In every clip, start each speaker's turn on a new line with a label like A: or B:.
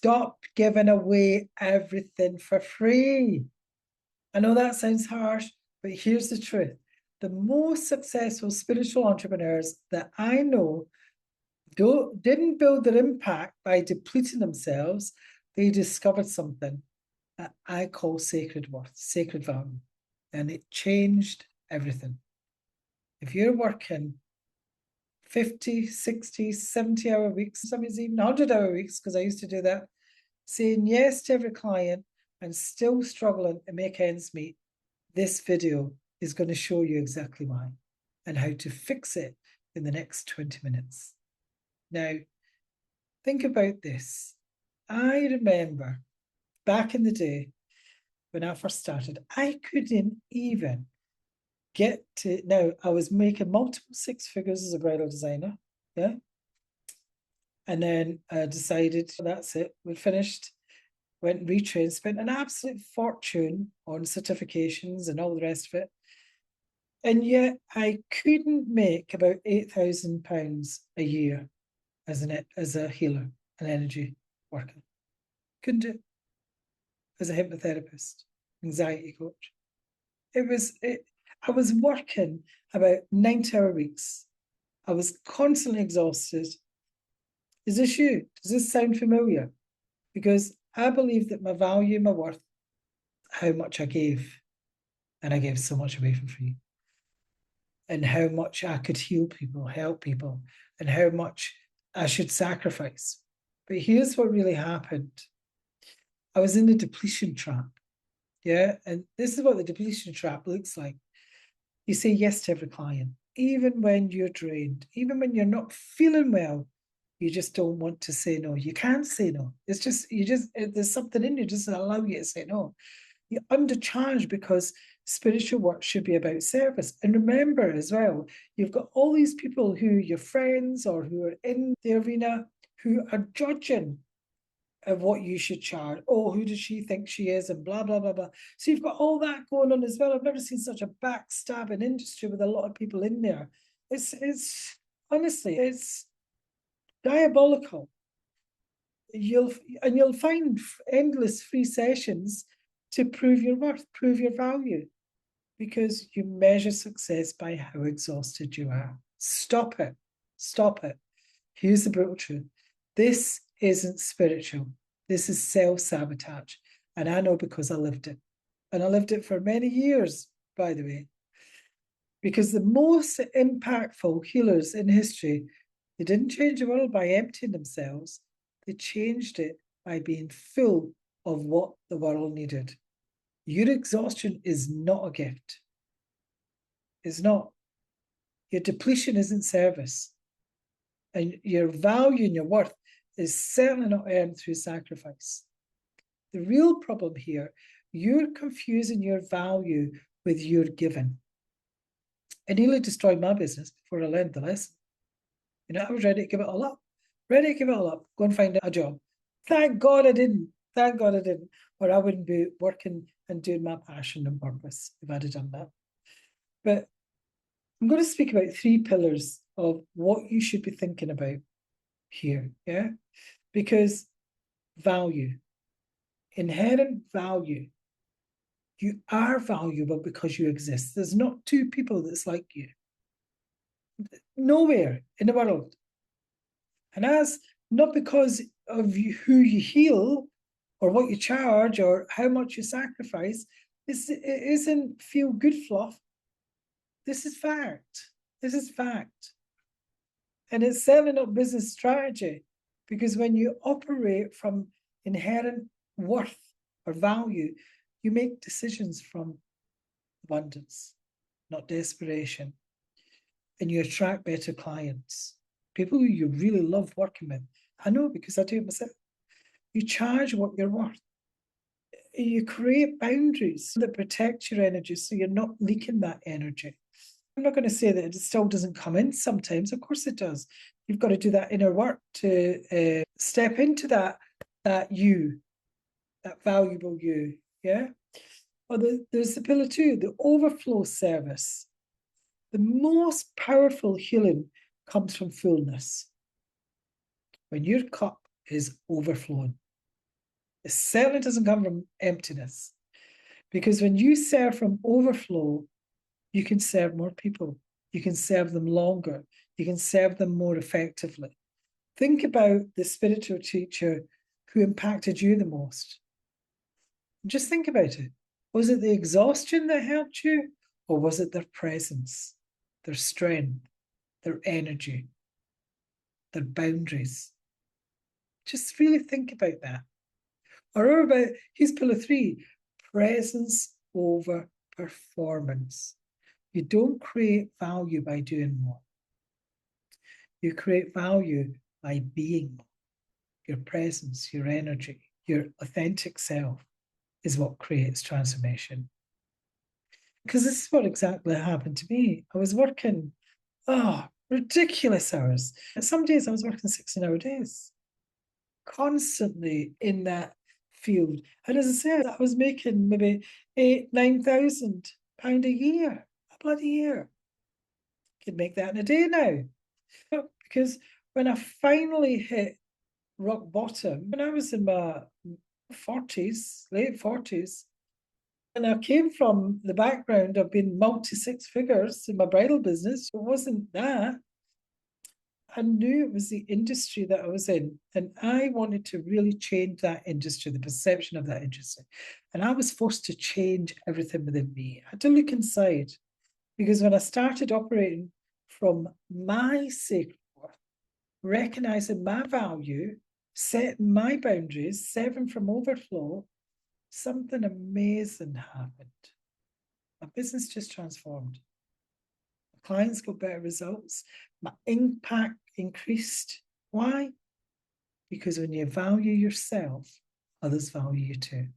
A: stop giving away everything for free. I know that sounds harsh, but here's the truth. The most successful spiritual entrepreneurs that I know didn't build their impact by depleting themselves. They discovered something that I call sacred worth, sacred value, and it changed everything. If you're working 50, 60, 70-hour weeks, sometimes even 100-hour weeks, because I used to do that, saying yes to every client and still struggling to make ends meet, this video is going to show you exactly why and how to fix it in the next 20 minutes. Now, think about this. I remember back in the day when I first started, I couldn't even get to, now I was making multiple six figures as a bridal designer, yeah? And then I decided that's it, we finished, went and retrained, spent an absolute fortune on certifications and all the rest of it. And yet I couldn't make about £8,000 a year as a healer, an energy worker. Couldn't do it. As a hypnotherapist, anxiety coach. I was working about 90-hour weeks. I was constantly exhausted. Is this you? Does this sound familiar? Because I believe that my value, my worth, how much I gave, and I gave so much away for free, and how much I could heal people, help people, and how much I should sacrifice. But here's what really happened. I was in the depletion trap. Yeah. And this is what the depletion trap looks like. You say yes to every client, even when you're drained, even when you're not feeling well, you just don't want to say no. You can't say no. It's just, there's something in you just allow you to say no. You undercharge because spiritual work should be about service. And remember as well, you've got all these people who your friends or who are in the arena who are judging of what you should charge. Oh, who does she think she is? And blah, blah, blah, blah. So you've got all that going on as well. I've never seen such a backstabbing industry with a lot of people in there. It's honestly, it's diabolical. You'll find endless free sessions to prove your worth, prove your value, because you measure success by how exhausted you are. Stop it. Stop it. Here's the brutal truth. This isn't spiritual. This is self-sabotage. And I know because I lived it. And I lived it for many years, by the way. Because the most impactful healers in history, they didn't change the world by emptying themselves. They changed it by being full of what the world needed. Your exhaustion is not a gift. It's not. Your depletion isn't service. And your value and your worth is certainly not earned through sacrifice. The real problem here, you're confusing your value with your giving. It nearly destroyed my business before I learned the lesson. You know, I was ready to give it all up. Ready to give it all up. Go and find a job. Thank God I didn't. Thank God I didn't. Or I wouldn't be working and doing my passion and purpose if I'd have done that. But I'm going to speak about 3 pillars of what you should be thinking about here, yeah? Because value, inherent value, you are valuable because you exist. There's not 2 people that's like you. Nowhere in the world. And as not because of who you heal or what you charge or how much you sacrifice, it isn't feel good fluff. This is fact. This is fact. And it's certainly not business strategy, because when you operate from inherent worth or value, you make decisions from abundance, not desperation. And you attract better clients, people who you really love working with. I know because I do it myself. You charge what you're worth. You create boundaries that protect your energy so you're not leaking that energy. I'm not going to say that it still doesn't come in sometimes. Of course it does. You've got to do that inner work to step into that you, that valuable you, yeah? Well, there's the pillar 2, the overflow service. The most powerful healing comes from fullness. When your cup is overflowing. It certainly doesn't come from emptiness. Because when you serve from overflow, you can serve more people. You can serve them longer. You can serve them more effectively. Think about the spiritual teacher who impacted you the most. Just think about it. Was it the exhaustion that helped you, or was it their presence, their strength, their energy, their boundaries? Just really think about that. Or about, here's pillar 3, presence over performance. You don't create value by doing more. You create value by being more. Your presence, your energy, your authentic self is what creates transformation. Because this is what exactly happened to me. I was working, ridiculous hours. Some days I was working 16-hour days, constantly in that field. And as I said, I was making maybe £8,000-9,000 a year, a bloody year. Could make that in a day now. Because when I finally hit rock bottom, when I was in my 40s, late 40s, and I came from the background of being multi-six figures in my bridal business. It wasn't that. I knew it was the industry that I was in, and I wanted to really change that industry, the perception of that industry. And I was forced to change everything within me. I had to look inside, because when I started operating from my sacred worth, recognizing my value, setting my boundaries, serving from overflow, something amazing happened. My business just transformed. My clients got better results. My impact increased. Why? Because when you value yourself, others value you too.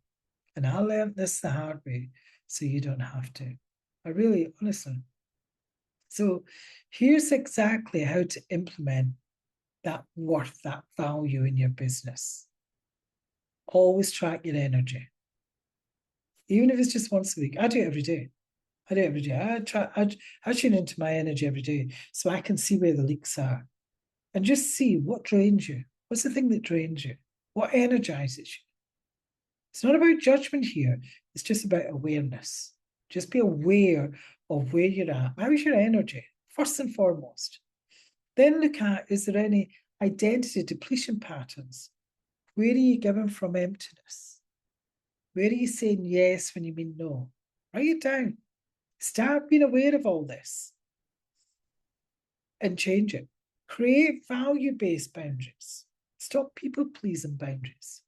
A: And I learned this the hard way, so you don't have to. I really, honestly. So here's exactly how to implement that worth, that value in your business. Always track your energy. Even if it's just once a week. I do it every day. I do it every day. I tune into my energy every day so I can see where the leaks are and just see what drains you. What's the thing that drains you? What energizes you? It's not about judgment here. It's just about awareness. Just be aware of where you're at. How's your energy? First and foremost. Then look at, is there any identity depletion patterns? Where are you giving from emptiness? Where are you saying yes when you mean no? Write it down. Start being aware of all this and change it. Create value-based boundaries. Stop people-pleasing boundaries.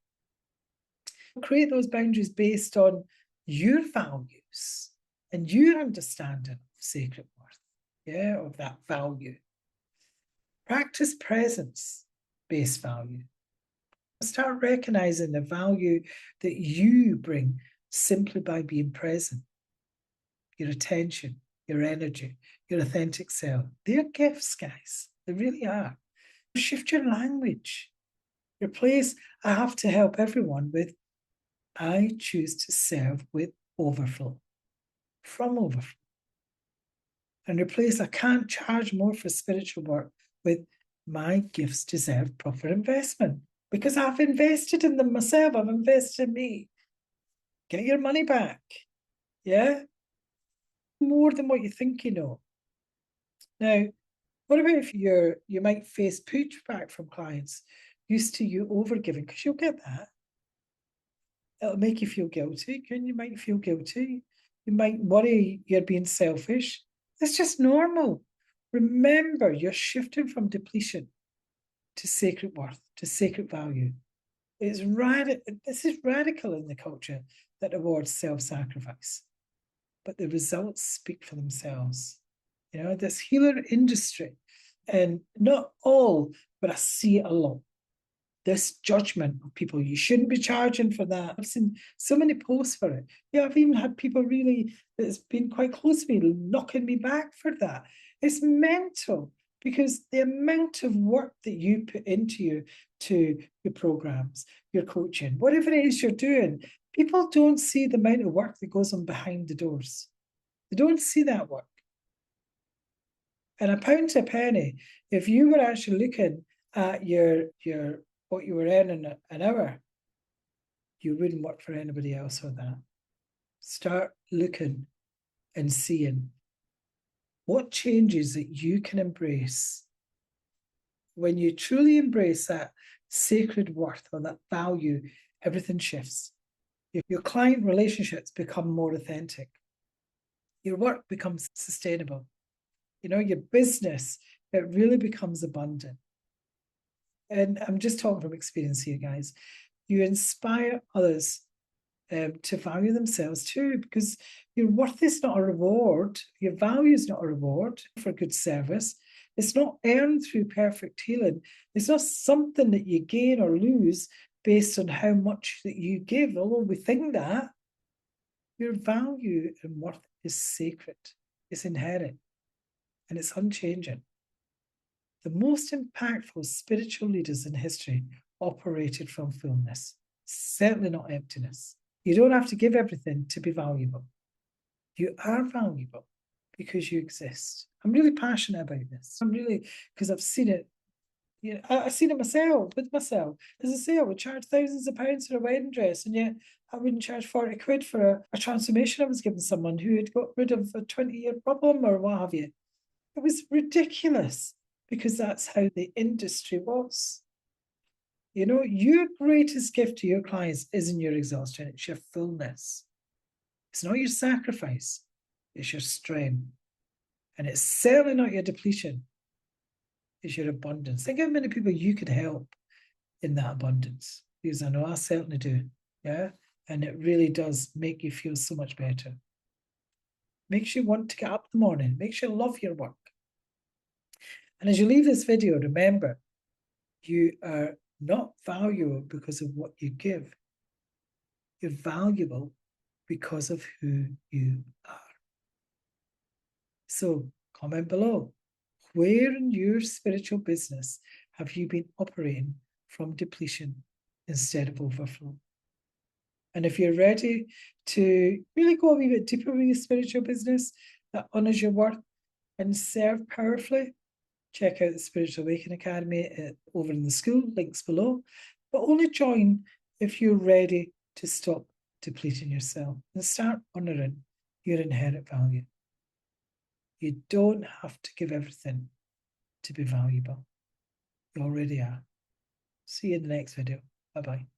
A: Create those boundaries based on your values and your understanding of sacred worth, of that value. Practice presence-based value. Start recognizing the value that you bring simply by being present. Your attention, your energy, your authentic self. They're gifts, guys. They really are. Shift your language. Replace, I have to help everyone with, I choose to serve with overflow, from overflow. And replace, I can't charge more for spiritual work with, my gifts deserve proper investment because I've invested in them myself. I've invested in me. Get your money back. Yeah? More than what you think you know. Now, what about if you might face pushback from clients used to you overgiving? Because you'll get that. It'll make you feel guilty, and you might feel guilty. You might worry you're being selfish. It's just normal. Remember, you're shifting from depletion to sacred worth, to sacred value. This is radical in the culture that awards self-sacrifice. But the results speak for themselves. This healer industry, and not all, but I see it a lot. This judgment of people, you shouldn't be charging for that. I've seen so many posts for it. I've even had people really that's been quite close to me knocking me back for that. It's mental because the amount of work that you put into your programs, your coaching, whatever it is you're doing, people don't see the amount of work that goes on behind the doors. They don't see that work. And a pound to a penny, if you were actually looking at your what you were earning an hour, you wouldn't work for anybody else or that. Start looking and seeing what changes that you can embrace. When you truly embrace that sacred worth or that value, everything shifts. Your client relationships become more authentic. Your work becomes sustainable. Your business, it really becomes abundant. And I'm just talking from experience here, guys. You inspire others to value themselves too, because your worth is not a reward. Your value is not a reward for good service. It's not earned through perfect healing. It's not something that you gain or lose based on how much that you give, although we think that. Your value and worth is sacred. It's inherent and it's unchanging. The most impactful spiritual leaders in history operated from fullness, certainly not emptiness. You don't have to give everything to be valuable. You are valuable because you exist. I'm really passionate about this. Because I've seen it. I've seen it myself, with myself. As I say, I would charge thousands of pounds for a wedding dress, and yet I wouldn't charge 40 quid for a transformation I was giving someone who had got rid of a 20-year problem or what have you. It was ridiculous because that's how the industry was. Your greatest gift to your clients isn't your exhaustion, it's your fullness. It's not your sacrifice, it's your strength. And it's certainly not your depletion, it's your abundance. Think how many people you could help in that abundance, because I know I certainly do. Yeah. And it really does make you feel so much better. Makes you want to get up in the morning, makes you love your work. And as you leave this video, remember, you are not valuable because of what you give. You're valuable because of who you are. So comment below. Where in your spiritual business have you been operating from depletion instead of overflow? And if you're ready to really go a wee bit deeper with your spiritual business that honors your worth and serve powerfully, check out the Spiritual Awakening Academy over in the school, links below. But only join if you're ready to stop depleting yourself and start honoring your inherent value. You don't have to give everything to be valuable. You already are. See you in the next video. Bye-bye.